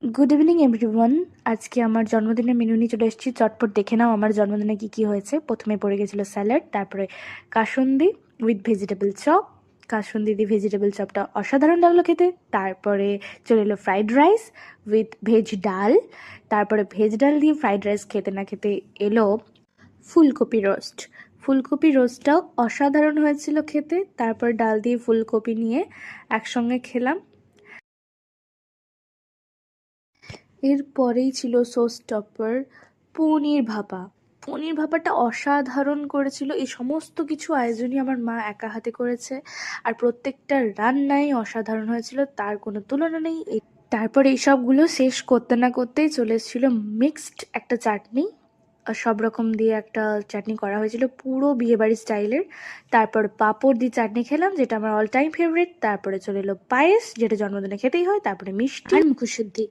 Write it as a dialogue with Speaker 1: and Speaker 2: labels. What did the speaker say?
Speaker 1: Good evening everyone. আজকে আমার জন্মদিনের মেনু নিয়ে চলে এসেছি। চটপট দেখে নাও আমার জন্মদিনে কি কি হয়েছে। প্রথমে পড়ে গেছিল স্যালাড, তারপরে kasundi with vegetable chop. Kasundi দিয়ে ভেজিটেবল চপটা অসাধারণ লাগলো খেতে। তারপরে চলে এলো ফ্রাইড রাইস উইথ ভেজ ডাল। তারপরে ভেজ ডাল দিয়ে ফ্রাইড রাইস খেতে না খেতে এলো ফুলকপি রোস্ট। ফুলকপি রোস্টটাও অসাধারণ হয়েছিল খেতে। তারপর ডাল দিয়ে ফুলকপি নিয়ে একসঙ্গে খেলাম। এরপরেই ছিল সোস টপার পনির ভাপা। পনির ভাপাটা অসাধারণ করেছিল। এই সমস্ত কিছু আয়োজনই আমার মা একা হাতে করেছে, আর প্রত্যেকটা রান্নাই অসাধারণ হয়েছিল, তার কোনো তুলনা নেই। তারপর এই সবগুলো শেষ করতে না করতেই চলে এসেছিল মিক্সড একটা চাটনি। সব রকম দিয়ে একটা চাটনি করা হয়েছিল, পুরো বিয়েবাড়ি স্টাইলের। তারপর পাঁপড় দিয়ে চাটনি খেলাম, যেটা আমার অল টাইম ফেভারিট। তারপরে চলে এলো পায়েস, যেটা জন্মদিনে খেতেই হয়। তারপরে মিষ্টি আর মুখশুদ্ধি।